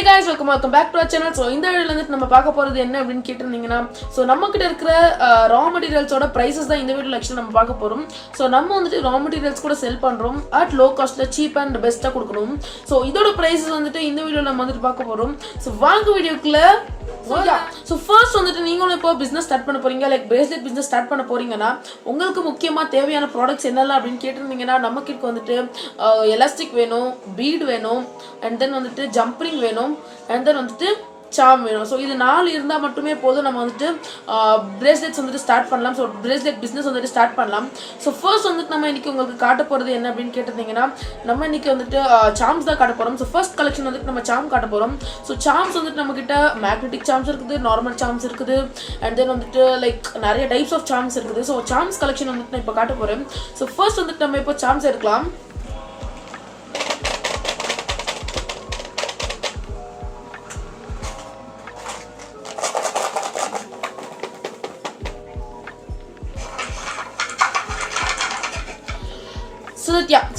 guys, welcome back to our channel. So இந்த வீடியோல வந்து நம்ம பார்க்க போறது என்ன அப்படினு கேட்டிருந்தீங்கன்னா சோ நம்ம கிட்ட இருக்கிற raw materials ஓட prices தான் இந்த வீடியோல actually நம்ம பார்க்க போறோம். சோ நம்ம வந்து raw materials கூட sell பண்றோம் at low cost ல cheap and best ஆ கொடுக்கணும். சோ இதோட prices வந்துட்டு இந்த வீடியோல நம்ம வந்து பார்க்க போறோம். சோ வாங்க வீடியோக்குள்ள So first வந்துட்டு நீங்களும் இப்போ business start பண்ண போறீங்க like bracelet business start பண்ண போறீங்கனா உங்களுக்கு முக்கியமா தேவையான products என்னெல்லாம் அப்படினு கேட்டிருந்தீங்கன்னா நமக்கு வந்துட்டு elastic வேணும், bead வேணும் and then வந்துட்டு jump ring வேணும் and then வந்துட்டு charm வேணும். So இது நாலு இருந்தா மட்டுமே போதும் நம்ம வந்துட்டு bracelets வந்துட்டு ஸ்டார்ட் பண்ணலாம். So bracelet business வந்துட்டு ஸ்டார்ட் பண்ணலாம். So first வந்துட்டு நம்ம இன்னைக்கு உங்களுக்கு காட்ட போறது என்ன அப்படினு கேட்டிருந்தீங்கன்னா நம்ம இன்னைக்கு வந்துட்டு charms தான் காட்ட போறோம். So first collection வந்துட்டு நம்ம charm காட்ட போறோம். So charms வந்துட்டு நம்மகிட்ட magnetic charms இருக்குது, normal charms இருக்குது and then வந்துட்டு like நிறைய types of charms இருக்குது. So charms collection வந்துட்டு நான் இப்ப காட்ட போறேன். So first வந்துட்டு நம்ம இப்போ charms எடுக்கலாம்.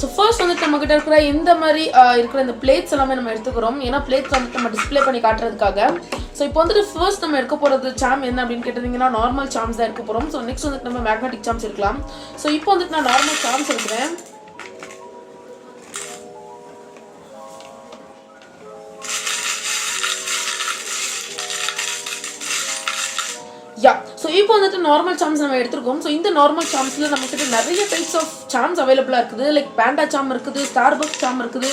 So first வந்துட்டு நம்ம கிட்ட இருக்கிற இந்த மாதிரி இருக்கிற இந்த plates எல்லாமே நம்ம எடுத்துக்கிறோம். ஏனா plates வந்து நம்ம டிஸ்ப்ளே பண்ணி காட்றதுக்காக. So இப்போ வந்துட்டு first நம்ம எடுக்க போறது charm என்ன அப்படினு கேட்டிருந்தீங்கன்னா நார்மல் charms தான் எடுக்க போறோம். So next வந்துட்டு நம்ம magnetic charms எடுக்கலாம். So இப்போ வந்துட்டு நான் நார்மல் charms எடுக்கிறேன். So இப்போ வந்துட்டு நார்மல் charms நம்ம எடுத்துறோம். So இந்த நார்மல் charmsல நமக்கு நிறைய types of charms அவேலபிளா இருக்குது. லைக் panda charm இருக்குது, starbuck charm இருக்குது,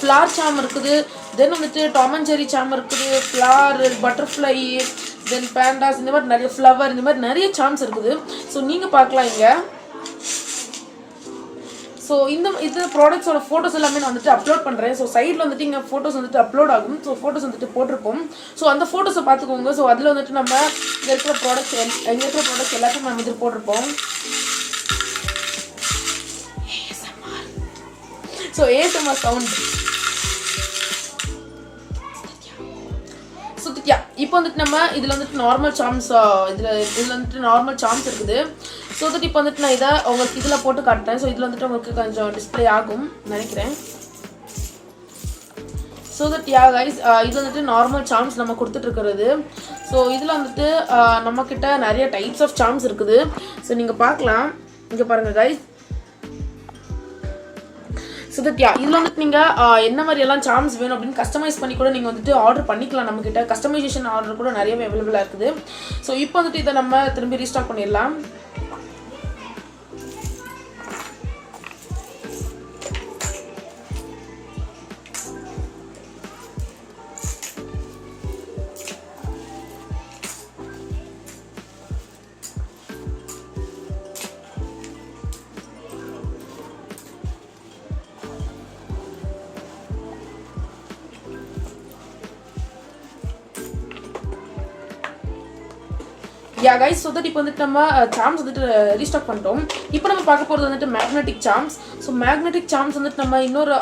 flower charm இருக்குது, then வந்துட்டு tom and jerry charm இருக்குது, flower, butterfly, then pandas இந்த மாதிரி நிறைய flower இந்த மாதிரி நிறைய charms இருக்குது. So நீங்க பார்க்கலாம் இங்க. So இந்த products ஓட photos எல்லாமே நான் வந்துட்டு அப்லோட் பண்றேன். So சைடுல வந்துட்டு இங்க photos வந்துட்டு அப்லோட் ஆகும். So photos வந்துட்டு போட்டுருப்போம். So அந்த photos பாத்துக்கோங்க. So அதுல வந்துட்டு நம்ம இங்க இருக்கிற products எல்லாத்தையும் நம்ம வந்துட்டு போட்டுருப்போம். ASMR. So ASMR sound. So இப்போ வந்துட்டு நம்ம இதுல வந்துட்டு நார்மல் charms இதுல வந்துட்டு நார்மல் charms இருக்குது. So that இப்போ வந்துட்டு நான் இத உங்களுக்கு இதுல போட்டு காட்டுறேன். So இதுல வந்துட்டு உங்களுக்கு கொஞ்சம் டிஸ்ப்ளே ஆகும் நினைக்கிறேன். So that guys இது வந்துட்டு நார்மல் charms நம்ம கொடுத்துட்டு இருக்குது. So இதுல வந்துட்டு நம்ம கிட்ட நிறைய types of charms இருக்குது. So நீங்க பார்க்கலாம். இங்க பாருங்க guys. So that இதுல வந்துட்டு நீங்க என்ன மாதிரி எல்லாம் charms வேணும் அப்படினு கஸ்டமைஸ் பண்ணி கூட நீங்க வந்துட்டு ஆர்டர் பண்ணிக்கலாம். நம்ம கிட்ட கஸ்டமைசேஷன் ஆர்டர் கூட நிறையவே அவேலபிளா இருக்குது. So இப்போ வந்துட்டு இத நம்ம திரும்பி ரீஸ்டாக் பண்ணிரலாம். Guys, so that இப்போ வந்துட்டு நம்ம charms வந்துட்டு ரீஸ்டாக் பண்ணிட்டோம். இப்போ நம்ம பார்க்க போறது வந்துட்டு magnetic charms. So magnetic charms வந்துட்டு நம்ம இன்னொரு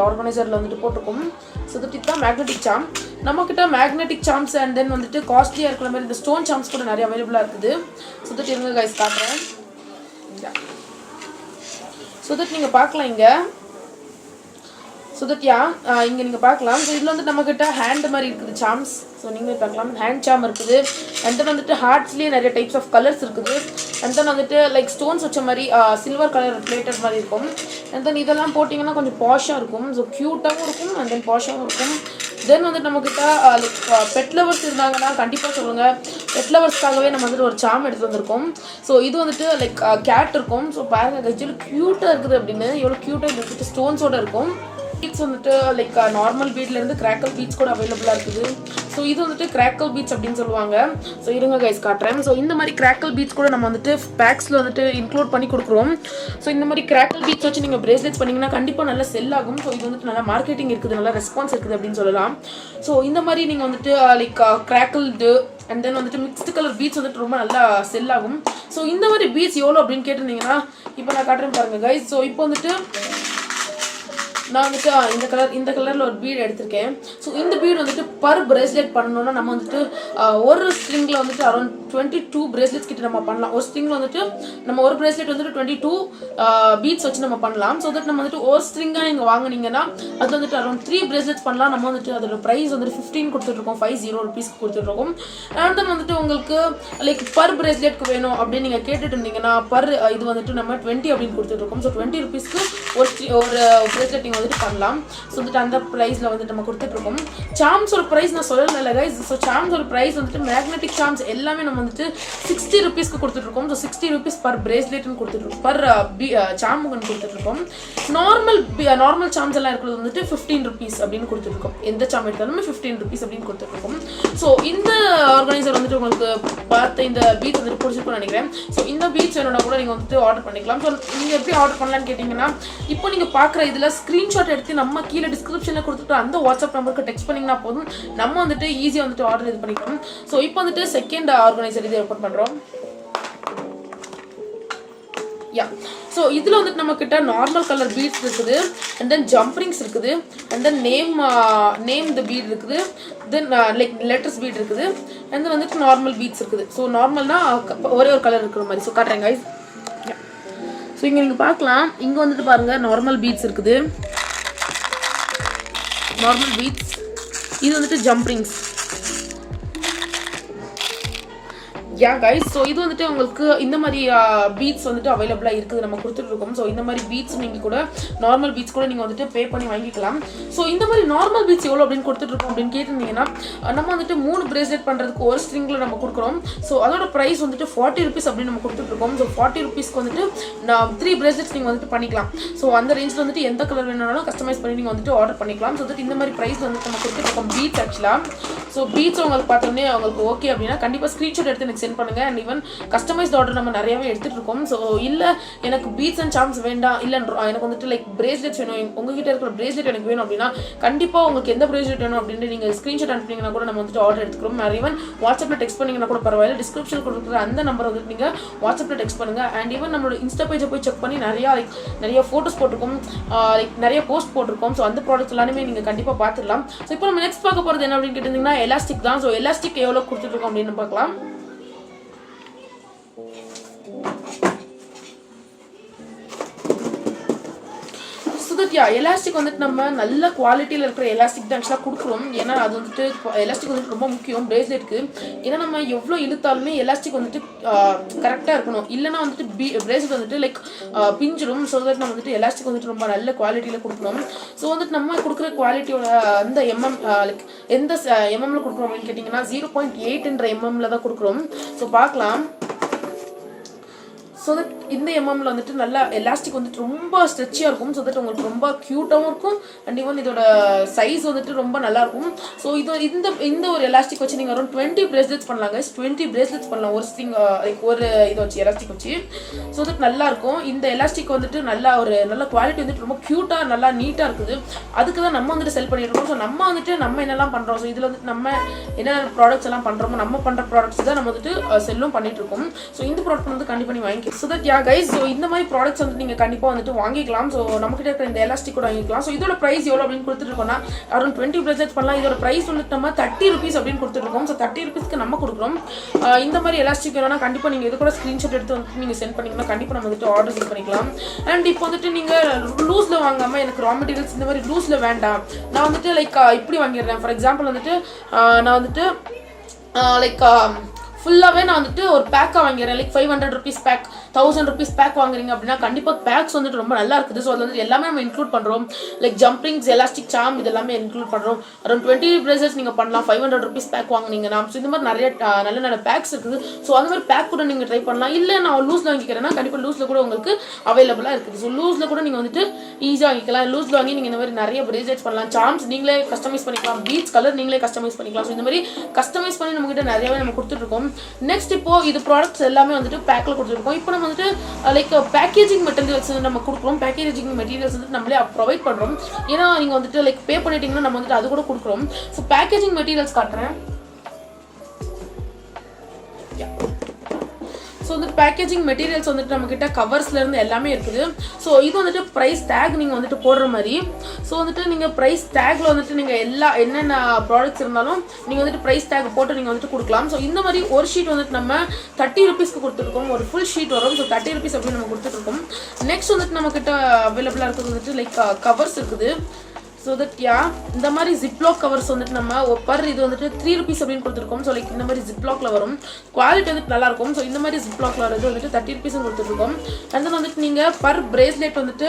ஆர்கனைசர்ல வந்துட்டு போட்டுருக்கோம். So that இதுதான் magnetic charm. நம்ம கிட்ட magnetic charms and then வந்துட்டு காஸ்ட்லியா இருக்கிற மாதிரி இந்த stone charms கூட நிறைய அவேலபிளா இருக்குது. So that இருங்க guys காட்டுறேன். So that நீங்க பார்க்கலாம் இங்க. So that இங்க நீங்க பார்க்கலாம். So இதுல வந்து நம்ம கிட்ட hand மாதிரி இருக்குது charms. So நீங்க பார்க்கலாம் hand charm இருக்குது. And then வந்துட்டு heartsலயே நிறைய types of colors இருக்குது. And then வந்துட்டு like stones வச்ச மாதிரி silver color plated மாதிரி இருக்கும். And then இதெல்லாம் போடிங்கனா கொஞ்சம் posh-ஆ இருக்கும். So cute-ஆவும் இருக்கும் and then posh-ஆவும் இருக்கும். Then வந்துட்டு நம்ம கிட்ட like pet lovers இருந்தாங்கனா கண்டிப்பா சொல்லுங்க. Pet lovers-க்காகவே நம்ம வந்து ஒரு charm எடுத்து வந்திருக்கோம். So இது வந்துட்டு like cat இருக்கும். So பாருங்க கஜில cute-ஆ இருக்குது அப்படினு எவ்வளவு cute-ஆ இந்த stones-ஓட இருக்கும். beads வந்துட்டு like நார்மல் beadல இருந்து crackle beads கூட அவேலபிளா இருக்குது. So இது வந்துட்டு crackle beads அப்படினு சொல்லுவாங்க. So இருங்க guys காட்றேன். So இந்த மாதிரி crackle beads கூட நம்ம வந்துட்டு packsல வந்துட்டு இன்க்ளூட் பண்ணி கொடுக்கிறோம். So இந்த மாதிரி crackle beads வச்சு நீங்க bracelets பண்ணீங்கனா கண்டிப்பா நல்ல செல் ஆகும். So இது வந்துட்டு நல்ல மார்க்கெட்டிங் இருக்குது, நல்ல ரெஸ்பான்ஸ் இருக்குது அப்படினு சொல்லலாம். So இந்த மாதிரி நீங்க வந்துட்டு like crackled and then வந்துட்டு mixed color beads வந்துட்டு ரொம்ப நல்லா செல் ஆகும். So இந்த மாதிரி beads எவ்வளவு அப்படினு கேட்டிருந்தீங்கன்னா இப்போ நான் காட்றேன் பாருங்க guys. So இப்போ வந்துட்டு நான் வந்துட்டு இந்த கலர்ல ஒரு பீட் எடுத்துர்க்கேன். சோ இந்த பீட் வந்துட்டு per bracelet பண்ணனும்னா நம்ம வந்துட்டு ஒரு ஸ்ட்ரிங்ல வந்துட்டு அரௌண்ட் 22 bracelets கிட்ட நம்ம பண்ணலாம். ஒரு ஸ்ட்ரிங்ல வந்துட்டு நம்ம ஒரு bracelet வந்துட்டு 22 beads வச்சு நம்ம பண்ணலாம். ஸோ தட் நம்ம வந்துட்டு ஒரு ஸ்ட்ரிங்காக நீங்கள் வாங்குனீங்கன்னா அது வந்துட்டு அரௌண்ட் 3 bracelets பண்ணலாம். நம்ம வந்துட்டு அதோட ப்ரைஸ் வந்துட்டு 15 கொடுத்துட்ருக்கோம், 50 rupeesக்கு கொடுத்துட்ருக்கோம். அண்ட் தென் வந்துட்டு உங்களுக்கு லைக் பர் braceletக்கு வேணும் அப்படின்னு நீங்கள் கேட்டுட்டு இருந்தீங்கன்னா பர் இது வந்துட்டு நம்ம 20 அப்படின்னு கொடுத்துட்ருக்கோம். ஸோ 20 rupeesக்கு ஒரு bracelet நீங்கள் வந்துட்டு பண்ணலாம். ஸோ வந்துட்டு அந்த ப்ரைஸில் வந்துட்டு நம்ம கொடுத்துட்ருக்கோம். சாம்ஸோட ப்ரைஸ் நான் சொல்லலை கைஸ். ஸோ சாம்ஸோட ப்ரைஸ் வந்துட்டு மேக்னெட்டிக் சாம்ஸ் எல்லாமே நம்ம வந்துட்டு 60 rupeesக்கு கொடுத்துட்ருக்கோம். ஸோ 60 rupees பர் braceletன்னு கொடுத்துட்ருக்கோம், பர் சாமுக்குன்னு கொடுத்துட்ருக்கோம். நார்மல் சாம்ஸ் எல்லாம் இருக்கிறது வந்துட்டு 15 rupees அப்படின்னு கொடுத்துட்ருக்கோம். எந்த சாம் எடுத்தாலுமே 15 rupees அப்படின்னு கொடுத்துட்ருக்கோம். ஸோ இந்த ஆர்கனைசர் வந்துட்டு உங்களுக்கு பார்த்த இந்த பீட்ஸ் வந்துட்டு பிடிச்சிருக்கும்னு நினைக்கிறேன். ஸோ இந்த பீட்ஸ் வேணும்னா கூட நீங்கள் வந்துட்டு ஆர்டர் பண்ணிக்கலாம். ஸோ நீங்கள் எப்படி ஆர்டர் பண்ணலான்னு கேட்டிங்கன்னா இப்போ நீங்கள் பார்க்குற இதில் ஸ்க்ரீன்ஷாட் எடுத்து நம்ம கீழே டிஸ்கிரிப்ஷனில் கொடுத்துட்டு அந்த வாட்ஸ்அப் நம்பருக்கு டெக்ஸ்ட் பண்ணிங்கன்னா போதும், நம்ம வந்துட்டு ஈஸியாக வந்துட்டு ஆர்டர் இது பண்ணிக்கலாம். ஸோ இப்போ வந்துட்டு செகண்ட் ஆர்கனைசர் இது ஓப்பன் பண்ணுறோம். யா, ஸோ இதில் வந்துட்டு நம்மக்கிட்ட நார்மல் கலர் பீட்ஸ் இருக்குது, and then jump rings, and then name the bead இருக்குது, தென் லைக் லெட்டர்ஸ் பீட் இருக்குது, அண்ட் தென் வந்துட்டு நார்மல் பீட்ஸ் இருக்குது. ஸோ நார்மல்னா ஒரே ஒரு கலர் இருக்கிற மாதிரி. ஸோ காட்டுறேன் கைஸ். ஸோ இங்கே நீங்கள் பார்க்கலாம், இங்கே வந்துட்டு பாருங்கள் நார்மல் பீட்ஸ் இருக்குது, நார்மல் பீட்ஸ். இது வந்துட்டு ஜம்ப்ரிங்ஸ். யா கைஸ், ஸோ இது வந்துட்டு உங்களுக்கு இந்த மாதிரி பீட்ஸ் வந்துட்டு அவைலபிளாக இருக்குது, நம்ம கொடுத்துட்ருக்கோம். ஸோ இந்த மாதிரி பீட்ஸ் நீங்கள் கூட நார்மல் பீட்ஸ் கூட நீங்கள் வந்துட்டு பே பண்ணி வாங்கிக்கலாம். ஸோ இந்த மாதிரி நார்மல் பீட்ஸ் எவ்வளோ அப்படின்னு கொடுத்துட்ருக்கோம் அப்படின்னு கேட்டிருந்தீங்கன்னா நம்ம வந்துட்டு 3 bracelet பண்ணுறதுக்கு ஒரு ஸ்ட்ரிங்கில் நம்ம கொடுக்குறோம். ஸோ அதோட ப்ரைஸ் வந்துட்டு 40 rupees அப்படின்னு நம்ம கொடுத்துட்ருக்கோம். ஸோ 40 rupeesக்கு வந்துட்டு 3 bracelets நீங்கள் வந்துட்டு பண்ணிக்கலாம். ஸோ அந்த ரேஞ்சில் வந்துட்டு எந்த கலர் வேணும்னாலும் கஸ்டமைஸ் பண்ணி நீங்கள் வந்துட்டு ஆர்டர் பண்ணிக்கலாம். ஸோ வந்துட்டு இந்த மாதிரி ப்ரைஸ் வந்துட்டு நம்ம கொடுத்துட்ருக்கோம் பீட்ஸ் ஆக்சுவலாக. ஸோ பீட்ஸ் உங்களுக்கு பார்த்தோன்னே உங்களுக்கு ஓகே அப்படின்னா கண்டிப்பாக ஸ்க்ரீன்ஷாட் எடுத்து எனக்கு சென்ட் பண்ணுங்க. அண்ட் ஈவன் கஸ்டமைஸ்ட் ஆர்டர் நம்ம நிறையவே எடுத்துட்டு இருக்கோம். ஸோ இல்லை எனக்கு பீட்ஸ் அண்ட் சாம்ஸ் வேண்டாம், இல்லை எனக்கு வந்துட்டு லைக் பிரேஸ்லெட்ஸ் வேணும், உங்ககிட்ட இருக்கிற பிரேஸ்லெட் எனக்கு வேணும் அப்படின்னா கண்டிப்பாக உங்களுக்கு எந்த பிரேஸ்லெட் வேணும் அப்படின்னு நீங்கள் ஸ்க்ரீன்ஷாட் அனுப்பினீங்கன்னா கூட நம்ம வந்துட்டு ஆர்டர் எடுத்துக்கிறோம். ஈவன் வாட்ஸ்அப்பில் டெக்ஸ்ட் பண்ணிங்கன்னா கூட பரவாயில்ல, டிஸ்கிரிப்ஷன் கொடுக்குற அந்த நம்பரை வந்துட்டு நீங்கள் வாட்ஸ்அப்பில் டெக்ஸ்ட் பண்ணுங்கள். அண்ட் ஈவன் நம்மளோட இன்ஸ்டா பேஜை போய் செக் பண்ணி நிறைய ஃபோட்டோஸ் போட்டிருக்கோம், லைக் நிறைய போஸ்ட் போட்டிருக்கோம். ஸோ அந்த ப்ராடக்ட்ஸ் எல்லாமே நீங்கள் கண்டிப்பாக பார்த்துடலாம். ஸோ இப்போ நம்ம நெக்ஸ்ட் பார்க்க போகிறது என்ன அப்படின்னு கேட்டிங்கன்னா எலாஸ்டிக் தான். ஸோ எலாஸ்டிக் எவ்வளோ கொடுத்துட்ருக்கோம் அப்படின்னு பார்க்கலாம். எலாஸ்டிக் வந்துட்டு நம்ம நல்ல குவாலிட்டியில் இருக்கிற எலாஸ்டிக் தான் ஆக்சுவலாக கொடுக்குறோம். ஏன்னா அது வந்துட்டு எலாஸ்டிக் வந்துட்டு ரொம்ப முக்கியம் பிரேஸ்லெட்டுக்கு. ஏன்னா நம்ம எவ்வளோ இழுத்தாலுமே எலாஸ்டிக் வந்துட்டு கரெக்டாக இருக்கணும், இல்லைனா வந்துட்டு பிரேஸ்லெட் வந்துட்டு லைக் பிஞ்சிடும். ஸோ தட் நம்ம வந்துட்டு எலாஸ்டிக் வந்துட்டு ரொம்ப நல்ல குவாலிட்டியில் கொடுக்கணும். ஸோ வந்துட்டு நம்ம கொடுக்குற குவாலிட்டியோட அந்த லைக் எந்த எம்எம்ல கொடுக்குறோம் அப்படின்னு கேட்டிங்கன்னா 0.8 எம்எம்ல தான் கொடுக்குறோம். ஸோ பார்க்கலாம். ஸோ தட் இந்த எம்எம்ல வந்துட்டு நல்லா எலாஸ்டிக் வந்துட்டு ரொம்ப ஸ்ட்ரெச்சியாக இருக்கும். ஸோ தட் உங்களுக்கு ரொம்ப க்யூட்டாகவும் இருக்கும். அண்ட் ஈவன் இதோட சைஸ் வந்துட்டு ரொம்ப நல்லாயிருக்கும். ஸோ இந்த ஒரு எலாஸ்டிக் வச்சு நீங்கள் அரௌண்ட் 20 bracelets பண்ணலாங்க. 20 bracelets பண்ணலாம் ஒரு ஸ்ட்ரிங் லைக் ஒரு இதை வச்சு எலாஸ்டிக் வச்சு. ஸோ தட் நல்லாயிருக்கும். இந்த எலாஸ்டிக் வந்துட்டு நல்ல குவாலிட்டி வந்துட்டு ரொம்ப க்யூட்டாக நல்லா நீட்டாக இருக்குது. அதுக்கு தான் நம்ம வந்துட்டு செல் பண்ணிட்டு இருக்கோம். ஸோ நம்ம என்னெல்லாம் பண்ணுறோம், ஸோ இதில் வந்துட்டு நம்ம என்ன ப்ராடக்ட்ஸ் எல்லாம் பண்ணுறோமோ நம்ம பண்ணுற ப்ராடக்ட்ஸ் தான் நம்ம வந்துட்டு செல்லும் பண்ணிட்டு இருக்கோம். ஸோ இந்த ப்ராடக்ட் வந்து கண்டிப்பாக நீ வாங்கி. ஸோ தட் கைஸ், ஸோ இந்த மாதிரி ப்ராடக்ட்ஸ் வந்து நீங்கள் கண்டிப்பாக வந்துட்டு வாங்கிக்கலாம். ஸோ நம்மகிட்ட இருக்கிற இந்த எலாஸ்டிக் கூட வாங்கிக்கலாம். ஸோ இதோட ப்ரைஸ் எவ்வளோ அப்படின்னு கொடுத்துருக்கோம்னா அரௌண்ட் 20 bracelets பண்ணலாம். இதோட ப்ரைஸ் வந்துட்டு நம்ம 30 rupees அப்படின்னு கொடுத்துருக்கோம். ஸோ 30 rupeesக்கு நம்ம கொடுக்குறோம். இந்த மாதிரி எலாஸ்டிக் வேணும்னா கண்டிப்பாக நீங்கள் இது கூட ஸ்க்ரீன்ஷாட் எடுத்து வந்துட்டு நீங்கள் சென்ட் பண்ணிங்கன்னா கண்டிப்பாக நம்ம வந்துட்டு ஆர்டர் சென்ட் பண்ணிக்கலாம். அண்ட் இப்போ வந்துட்டு நீங்கள் லூஸில் வாங்காமல் எனக்கு ரா மெட்டீரியல்ஸ் இந்த மாதிரி லூஸில் வேண்டாம், நான் வந்துட்டு லைக் இப்படி வாங்கிடுறேன். ஃபார் எக்ஸாம்பிள் வந்துட்டு நான் வந்துட்டு லைக் ஃபுல்லாகவே நான் வந்துட்டு ஒரு பேக்காக வாங்கிறேன். Like 500 rupees pack, 1000 rupees pack வாங்குறீங்க அப்படின்னா கண்டிப்பாக பேக்ஸ் வந்துட்டு ரொம்ப நல்லா இருக்குது. ஸோ அதில் வந்து எல்லாமே நம்ம இன்க்ளூட் பண்ணுறோம். லைக் ஜம்ப்ரிங்ஸ், எலாஸ்டிக் சாம் இது எல்லாமே இன்க்ளூட் பண்ணுறோம். அரௌண்ட் 20 bracelets நீங்கள் பண்ணலாம் 500 rupees பேக் வாங்கினீங்கன்னா. ஸோ இந்த மாதிரி நிறைய நல்ல பேக்ஸ் இருக்குது. ஸோ அந்த மாதிரி பேக் கூட நீங்கள் ட்ரை பண்ணலாம். இல்லை நான் லூஸில் வாங்கிக்கிறேன்னா கண்டிப்பாக லூஸில் கூட உங்களுக்கு அவைலபிளாக இருக்குது. ஸோ லூஸில் கூட நீங்கள் வந்துட்டு ஈஸியாக வாங்கிக்கலாம். லூஸில் வாங்கி நீங்கள் இந்த மாதிரி நிறைய bracelets பண்ணலாம். சாம்ஸ் நீங்களே கஸ்டமைஸ் பண்ணிக்கலாம், பீட்ஸ் கலர் நீங்களே கஸ்டமைஸ் பண்ணிக்கலாம். ஸோ இந்த மாதிரி கஸ்டமைஸ் பண்ணி நம்மகிட்ட நிறையவே நம்ம கொடுத்துட்ருக்கோம். நெக்ஸ்ட் இப்போ இது ப்ராடக்ட்ஸ் எல்லாமே வந்துட்டு பேக்கில் கொடுத்துருக்கோம். இப்போ நம்ம வந்துட்டு லைக் பேக்கேஜிங் மெட்டீரியல்ஸ் நம்ம கொடுக்குறோம். பேக்கேஜிங் மெட்டீரியல்ஸ் வந்துட்டு நம்மளே ப்ரொவைட் பண்ணுறோம். ஏன்னா நீங்கள் வந்துட்டு லைக் பே பண்ணிட்டீங்கன்னா நம்ம வந்துட்டு அது கூட கொடுக்குறோம். ஸோ பேக்கேஜிங் மெட்டீரியல்ஸ் காட்டுறேன். ஸோ வந்துட்டு பேக்கேஜிங் மெட்டீரியல்ஸ் வந்துட்டு நம்மக்கிட்ட கவர்ஸ்லேருந்து எல்லாமே இருக்குது. ஸோ இது வந்துட்டு ப்ரைஸ் டேக் நீங்கள் வந்துட்டு போடுற மாதிரி. ஸோ வந்துட்டு நீங்கள் ப்ரைஸ் டேக்கில் வந்துட்டு நீங்கள் என்னென்ன ப்ராடக்ட்ஸ் இருந்தாலும் நீங்கள் வந்துட்டு ப்ரைஸ் டேக் போட்டு நீங்கள் வந்துட்டு கொடுக்கலாம். ஸோ இந்த மாதிரி ஒரு ஷீட் வந்துட்டு நம்ம 30 rupeesக்கு கொடுத்துருக்கோம். ஒரு ஃபுல் ஷீட் வரும். ஸோ 30 rupees அப்படின்னு நம்ம கொடுத்துட்ருக்கோம். நெக்ஸ்ட் வந்துட்டு நம்மக்கிட்ட அவைலபிளாக இருக்கிறது வந்துட்டு லைக் கவர்ஸ் இருக்குது. ஸோ தட் இந்த மாதிரி ஜிப்லாக் கவர்ஸ் வந்துட்டு நம்ம இது வந்துட்டு 3 rupees அப்படின்னு கொடுத்துருக்கோம். ஸோ லைக் இந்த மாதிரி ஜிப்லாக்ல வரும். குவாலிட்டி வந்துட்டு நல்லாயிருக்கும். ஸோ இந்த மாதிரி ஜிப்லாக்ல வரது வந்துட்டு 30 rupees கொடுத்துருக்கோம். அண்ட் தென் வந்துட்டு நீங்கள் பர் பிரேஸ்லெட் வந்துட்டு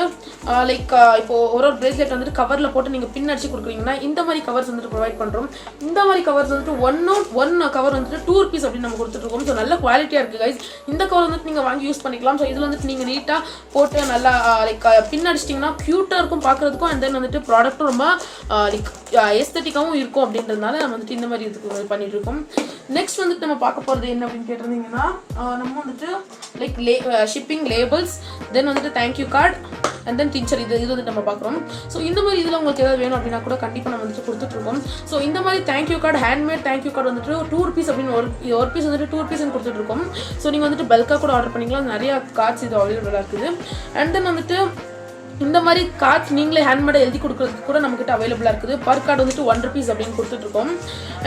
லைக் இப்போ ஒரு பிரேஸ்லெட் வந்துட்டு கவரில் போட்டு நீங்கள் பின் அடிச்சு கொடுக்குறீங்கன்னா இந்த மாதிரி கவர்ஸ் வந்துட்டு ப்ரொவைட் பண்ணுறோம். இந்த மாதிரி கவர்ஸ் வந்துட்டு ஒன் கவர் வந்துட்டு 2 rupees அப்படின்னு நம்ம கொடுத்துருக்கோம். ஸோ நல்ல குவாலிட்டியாக இருக்குது கைஸ். இந்த கவர் வந்துட்டு நீங்கள் வாங்கி யூஸ் பண்ணிக்கலாம். ஸோ இதில் வந்துட்டு நீங்கள் நீட்டாக போட்டு நல்லா லைக் பின் அடிச்சிட்டிங்கன்னா க்யூட்டாக இருக்கும் பார்க்குறதுக்கும். அண்ட் தென் வந்துட்டு ப்ராடக்ட் ரொம்ப லைக் எஸ்தட்டிக்காவும் இருக்கும் அப்படின்றதுனால நம்ம வந்துட்டு இந்த மாதிரி இதுக்கு பண்ணிட்டு இருக்கோம். நெக்ஸ்ட் வந்துட்டு நம்ம பார்க்க போகிறது என்ன அப்படின்னு கேட்டிருந்தீங்கன்னா நம்ம வந்துட்டு லைக் ஷிப்பிங் லேபிள்ஸ், தென் வந்துட்டு thank you card and then teacher இது வந்துட்டு நம்ம பார்க்குறோம். ஸோ இந்த மாதிரி இதில் உங்களுக்கு ஏதாவது வேணும் அப்படின்னா கூட கண்டிப்பாக நம்ம வந்துட்டு கொடுத்துட்ருக்கோம். ஸோ இந்த மாதிரி thank you card handmade thank you card வந்துட்டு 2 rupees அப்படின்னு ஒரு பீஸ் வந்துட்டு 2 rupees கொடுத்துட்ருக்கோம். ஸோ நீங்கள் வந்துட்டு பல்காக கூட ஆர்டர் பண்ணிக்கலாம். நிறையா கார்ட்ஸ் இது அவைலபிளாக இருக்குது. அண்ட் தென் வந்துட்டு இந்த மாதிரி கார்ட்ஸ் நீங்களே ஹேண்ட்மேடை எழுதி கொடுக்குறதுக்கு கூட நம்மக்கிட்ட அவைலபிளாக இருக்குது. பர் கார்டு வந்துட்டு 1 rupees அப்படின்னு கொடுத்துட்ருக்கோம்.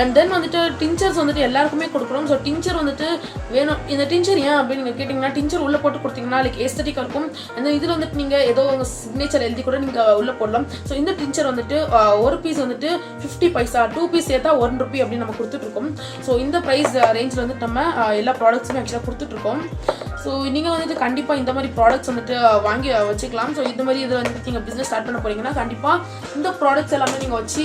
அண்ட் தென் வந்துட்டு டிஞ்சர்ஸ் வந்துட்டு எல்லாருக்குமே கொடுக்குறோம். ஸோ டிஞ்சர் வந்துட்டு வேணும். இந்த டிஞ்சர் ஏன் அப்படின்னு நீங்கள் கேட்டிங்கன்னா டிஞ்சர் உள்ளே போட்டு கொடுத்தீங்கன்னா லைக் எஸ்தட்டிக்காக இருக்கும். அந்த இதில் வந்துட்டு நீங்கள் ஏதோ உங்கள் சிக்னேச்சர் எழுதி கூட நீங்கள் உள்ளே போடலாம். ஸோ இந்த டிஞ்சர் வந்துட்டு ஒரு பீஸ் வந்துட்டு 50 பைசா, 2 பீஸ் சேர்த்தா 1 rupee அப்படின்னு நம்ம கொடுத்துட்ருக்கோம். ஸோ இந்த ப்ரைஸ் ரேஞ்சில் வந்துட்டு நம்ம எல்லா ப்ராடக்ட்ஸுமே ஆக்சுவலாக கொடுத்துட்ருக்கோம். ஸோ நீங்கள் வந்துட்டு கண்டிப்பாக இந்த மாதிரி ப்ராடக்ட்ஸ் வந்துட்டு வாங்கி வச்சுக்கலாம். ஸோ இந்த மாதிரி இதில் வந்துட்டு நீங்கள் பிஸ்னஸ் ஸ்டார்ட் பண்ண போகிறீங்கன்னா கண்டிப்பாக இந்த ப்ராடக்ட்ஸ் எல்லாமே நீங்கள் வச்சு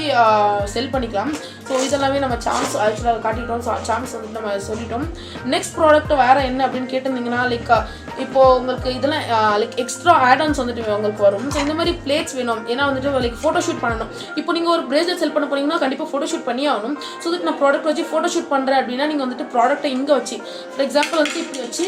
செல் பண்ணிக்கலாம். ஸோ இதெல்லாமே நம்ம சான்ஸ் ஆக்சுவலாக காட்டிட்டோம். ஸோ சான்ஸ் வந்துட்டு நம்ம சொல்லிட்டோம். நெக்ஸ்ட் ப்ராடக்ட் வேறு என்ன அப்படின்னு கேட்டிருந்தீங்கன்னா லைக் இப்போது உங்களுக்கு இதெல்லாம் லைக் எக்ஸ்ட்ரா ஆட்-ஆன்ஸ் வந்துட்டு உங்களுக்கு வரும். ஸோ இந்த மாதிரி பிளேட்ஸ் வேணும். ஏன்னா வந்துட்டு லைக் ஃபோட்டோஷூட் பண்ணணும். இப்போ நீங்கள் ஒரு பிரேஸ்லெட் செல் பண்ண போகிறீங்கன்னா கண்டிப்பாக ஃபோட்டோஷூட் பண்ணி ஆகணும். ஸோ இதுக்கு நான் ப்ராடக்ட் வச்சு ஃபோட்டோஷூட் பண்ணுறேன் அப்படின்னா நீங்கள் வந்துட்டு ப்ராடக்ட்டை இங்கே வச்சு ஃபார் எக்ஸாம்பிள் வந்துட்டு இப்படி வச்சு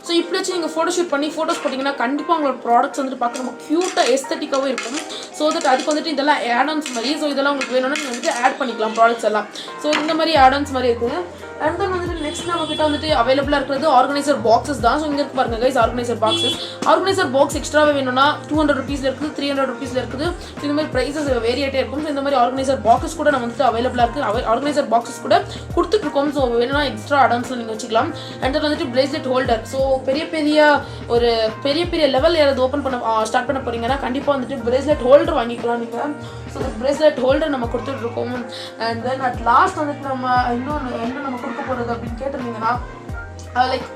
ஸோ இப்படி வச்சு நீங்கள் ஃபோட்டோஷூட் பண்ணி ஃபோட்டோஸ் போட்டிங்கன்னா கண்டிப்பாக உங்களோட ப்ராடக்ட்ஸ் வந்துட்டு பார்க்க ரொம்ப க்யூட்டாக எஸ்தட்டிக்காகவும் இருக்கும். ஸோ தட் அதுக்கு வந்துட்டு இதெல்லாம் ஆட்-ஆன்ஸ் மாதிரி. ஸோ இதெல்லாம் உங்களுக்கு வேணும்னா நீங்கள் வந்துட்டு ஆட் பண்ணிக்கலாம் ப்ராடக்ட்ஸ் எல்லாம். ஸோ இந்த மாதிரி ஆட்-ஆன்ஸ் மாதிரி இருக்குது. அண்ட் தென் வந்துட்டு நெக்ஸ்ட் நம்மக்கிட்ட வந்துட்டு அவைலபிளாக இருக்கிறது ஆர்கனைசர் பாக்ஸஸ் தான். ஸோ இங்கே இருக்கு பாருங்க guys organiser boxes. Organiser box எக்ஸ்ட்ராவே வேணும்னா 200 rupees இருக்குது, 300 rupees இருக்குது. ஸோ இந்த மாதிரி ப்ரைஸஸ் வேரியேட்டே இருக்கும். ஸோ இந்த மாதிரி ஆர்கனைசர் பாக்ஸஸ் கூட நம்ம வந்துட்டு அவைலபிளாக இருக்குது. ஆர்கனைசர் பாக்ஸஸ் கூட கொடுத்துட்ருக்கோம். ஸோ வேணும்னா எக்ஸ்ட்ரா ஆட்-ஆன்ஸில் நீங்கள் வச்சுக்கலாம். அண்ட் தென் வந்துட்டு பிரேஸ்லெட் ஹோல்டர். ஸோ பெரிய லெவல் யாராவது ஓப்பன் பண்ண ஸ்டார்ட் பண்ண போறீங்கன்னா கண்டிப்பாக வந்துட்டு பிரேஸ்லெட் ஹோல்டர் வாங்கிக்கலாம் நீங்கள். ஸோ பிரேஸ்லெட் ஹோல்டர் நம்ம கொடுத்துட்ருக்கோம். அண்ட் தென் அட் லாஸ்ட் வந்துட்டு நம்ம இன்னொன்று நம்ம கொடுக்க போகிறது அப்படின்னு கேட்டிருந்தீங்கன்னா லைக்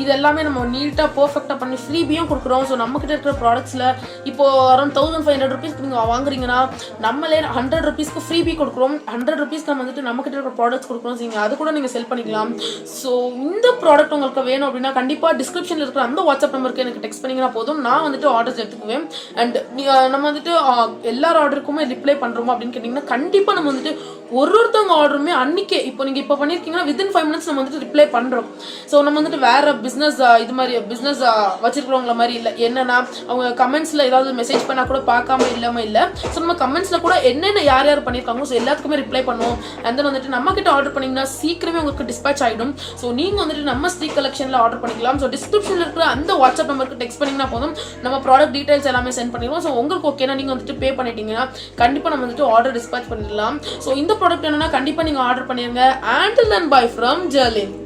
இது எல்லாமே நம்ம நீட்டாக பர்ஃபெக்டாக பண்ணி ஃப்ரீபியும் கொடுக்குறோம். ஸோ நம்மக்கிட்ட இருக்கிற ப்ராடக்ட்ஸில் இப்போது அரௌண்ட் 1500 rupeesக்கு நீங்கள் வாங்குறீங்கன்னா நம்மளே 100 rupeesக்கு ஃப்ரீபி கொடுக்குறோம். 100 rupeesக்கு நம்ம வந்துட்டு நம்மக்கிட்ட இருக்கிற ப்ராடக்ட்ஸ் கொடுக்குறோம். ஸோ நீங்கள் அது கூட நீங்கள் செல் பண்ணிக்கலாம். ஸோ இந்த ப்ராடக்ட் உங்களுக்கு வேணும் அப்படின்னா கண்டிப்பாக டிஸ்கிரிப்ஷனில் இருக்கிற அந்த வாட்ஸ்அப் நம்பருக்கு எனக்கு டெக்ஸ்ட் பண்ணிங்கன்னா போதும். நான் வந்துட்டு ஆர்டர்ஸ் எடுத்துக்குவேன். அண்ட் நம்ம வந்துட்டு எல்லார் ஆர்டருக்குமே ரிப்ளை பண்ணுறோமா அப்படின்னு கேட்டிங்கன்னா கண்டிப்பாக நம்ம வந்துட்டு ஒருத்தவங்க ஆர்டருமே அன்றைக்கே நீங்கள் இப்போ பண்ணியிருக்கீங்கன்னா வித்தின் 5 minutes நம்ம வந்துட்டு ரிப்ளை பண்ணுறோம். ஸோ நம்ம வந்துட்டு வேறு பிஸ்னஸ் இது மாதிரி பிஸ்னஸ் வச்சுருக்கிறவங்கள மாதிரி இல்லை. என்னென்னா அவங்க கமெண்ட்ஸில் ஏதாவது மெசேஜ் பண்ணால் கூட பார்க்காம இல்லாமல் இல்லை. ஸோ நம்ம கமெண்ட்ஸில் கூட என்னென்ன யார் பண்ணியிருக்காங்களோ ஸோ எல்லாத்துக்குமே ரிப்ளை பண்ணுவோம். அண்ட் தென் வந்துட்டு நம்மக்கிட்ட ஆர்டர் பண்ணிங்கன்னா சீக்கிரமே உங்களுக்கு டிஸ்பேச் ஆகிடும். ஸோ நீங்கள் வந்துட்டு நம்ம ஸ்ரீ கலெக்ஷனில் ஆர்டர் பண்ணிக்கலாம். ஸோ டிஸ்கிரிப்ஷனில் இருக்கிற அந்த வாட்ஸ்அப் நம்பருக்கு டெக்ஸ்ட் பண்ணிங்கன்னா போதும். நம்ம ப்ராடக்ட் டீட்டெயில்ஸ் எல்லாமே சென்ட் பண்ணிடுவோம். ஸோ உங்களுக்கு ஓகேனா நீங்கள் வந்துட்டு பே பண்ணிட்டீங்கன்னா கண்டிப்பாக நம்ம வந்துட்டு ஆர்டர் டிஸ்பேச் பண்ணிடலாம். ஸோ இந்த ப்ராடக்ட் என்னன்னா கண்டிப்பாக நீங்கள் ஆர்டர் பண்ணிடுங்க. Until then, bye from Jerlyn.